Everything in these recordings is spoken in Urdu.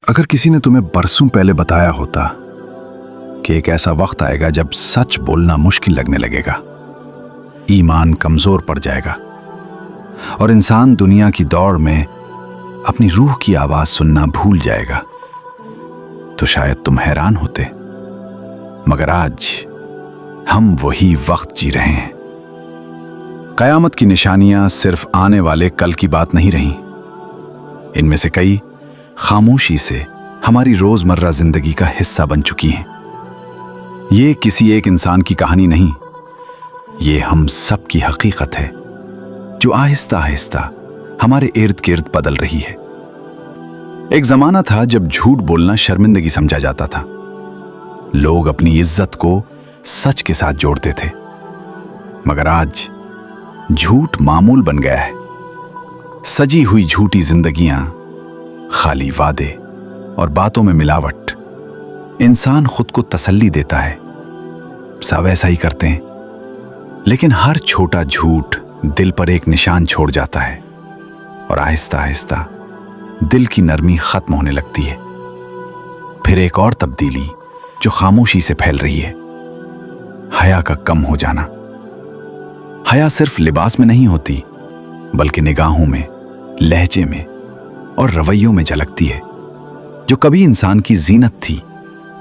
اگر کسی نے تمہیں برسوں پہلے بتایا ہوتا کہ ایک ایسا وقت آئے گا جب سچ بولنا مشکل لگنے لگے گا، ایمان کمزور پڑ جائے گا اور انسان دنیا کی دوڑ میں اپنی روح کی آواز سننا بھول جائے گا، تو شاید تم حیران ہوتے۔ مگر آج ہم وہی وقت جی رہے ہیں۔ قیامت کی نشانیاں صرف آنے والے کل کی بات نہیں رہیں، ان میں سے کئی خاموشی سے ہماری روزمرہ زندگی کا حصہ بن چکی ہیں۔ یہ کسی ایک انسان کی کہانی نہیں، یہ ہم سب کی حقیقت ہے جو آہستہ آہستہ ہمارے ارد گرد بدل رہی ہے۔ ایک زمانہ تھا جب جھوٹ بولنا شرمندگی سمجھا جاتا تھا، لوگ اپنی عزت کو سچ کے ساتھ جوڑتے تھے، مگر آج جھوٹ معمول بن گیا ہے۔ سجی ہوئی جھوٹی زندگیاں، خالی وعدے اور باتوں میں ملاوٹ۔ انسان خود کو تسلی دیتا ہے، سب ایسا ہی کرتے ہیں، لیکن ہر چھوٹا جھوٹ دل پر ایک نشان چھوڑ جاتا ہے اور آہستہ آہستہ دل کی نرمی ختم ہونے لگتی ہے۔ پھر ایک اور تبدیلی جو خاموشی سے پھیل رہی ہے، حیا کا کم ہو جانا۔ حیا صرف لباس میں نہیں ہوتی، بلکہ نگاہوں میں، لہجے میں اور رویوں میں جھلکتی ہے۔ جو کبھی انسان کی زینت تھی،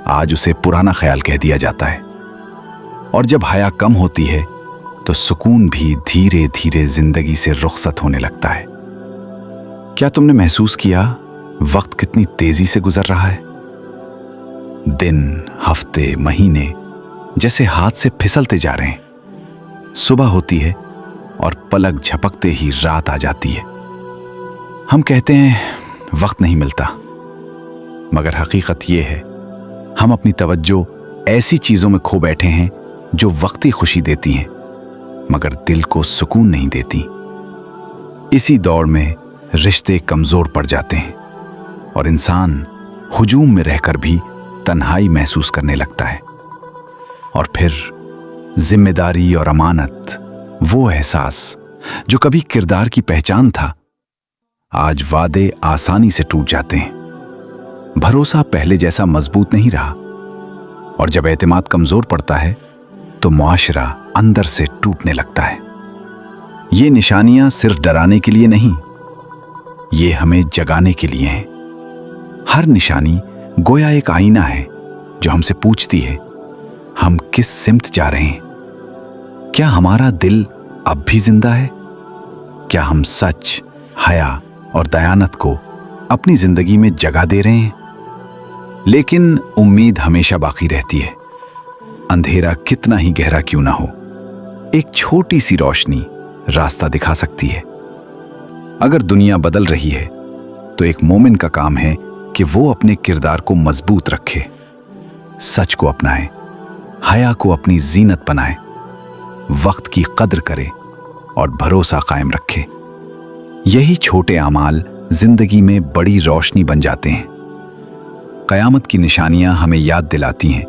آج اسے پرانا خیال کہہ دیا جاتا ہے۔ اور جب حیا کم ہوتی ہے تو سکون بھی دھیرے دھیرے زندگی سے رخصت ہونے لگتا ہے۔ کیا تم نے محسوس کیا وقت کتنی تیزی سے گزر رہا ہے؟ دن، ہفتے، مہینے جیسے ہاتھ سے پھسلتے جا رہے ہیں۔ صبح ہوتی ہے اور پلک جھپکتے ہی رات آ جاتی ہے۔ ہم کہتے ہیں وقت نہیں ملتا، مگر حقیقت یہ ہے ہم اپنی توجہ ایسی چیزوں میں کھو بیٹھے ہیں جو وقتی خوشی دیتی ہیں مگر دل کو سکون نہیں دیتی۔ اسی دوڑ میں رشتے کمزور پڑ جاتے ہیں اور انسان ہجوم میں رہ کر بھی تنہائی محسوس کرنے لگتا ہے۔ اور پھر ذمہ داری اور امانت، وہ احساس جو کبھی کردار کی پہچان تھا، آج وعدے آسانی سے ٹوٹ جاتے ہیں۔ بھروسہ پہلے جیسا مضبوط نہیں رہا، اور جب اعتماد کمزور پڑتا ہے تو معاشرہ اندر سے ٹوٹنے لگتا ہے۔ یہ نشانیاں صرف ڈرانے کے لیے نہیں، یہ ہمیں جگانے کے لیے ہیں۔ ہر نشانی گویا ایک آئینہ ہے جو ہم سے پوچھتی ہے ہم کس سمت جا رہے ہیں۔ کیا ہمارا دل اب بھی زندہ ہے؟ کیا ہم سچ، حیا اور دیانت کو اپنی زندگی میں جگہ دے رہے ہیں؟ لیکن امید ہمیشہ باقی رہتی ہے۔ اندھیرا کتنا ہی گہرا کیوں نہ ہو، ایک چھوٹی سی روشنی راستہ دکھا سکتی ہے۔ اگر دنیا بدل رہی ہے تو ایک مومن کا کام ہے کہ وہ اپنے کردار کو مضبوط رکھے، سچ کو اپنائے، حیا کو اپنی زینت بنائے، وقت کی قدر کرے اور بھروسہ قائم رکھے۔ یہی چھوٹے اعمال زندگی میں بڑی روشنی بن جاتے ہیں۔ قیامت کی نشانیاں ہمیں یاد دلاتی ہیں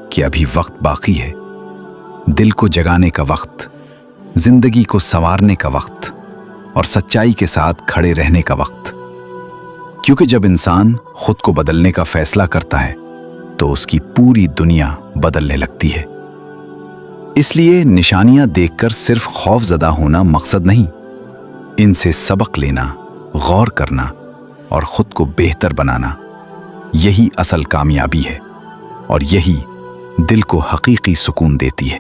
کہ ابھی وقت باقی ہے، دل کو جگانے کا وقت، زندگی کو سنوارنے کا وقت اور سچائی کے ساتھ کھڑے رہنے کا وقت۔ کیونکہ جب انسان خود کو بدلنے کا فیصلہ کرتا ہے تو اس کی پوری دنیا بدلنے لگتی ہے۔ اس لیے نشانیاں دیکھ کر صرف خوف زدہ ہونا مقصد نہیں، ان سے سبق لینا، غور کرنا اور خود کو بہتر بنانا، یہی اصل کامیابی ہے اور یہی دل کو حقیقی سکون دیتی ہے۔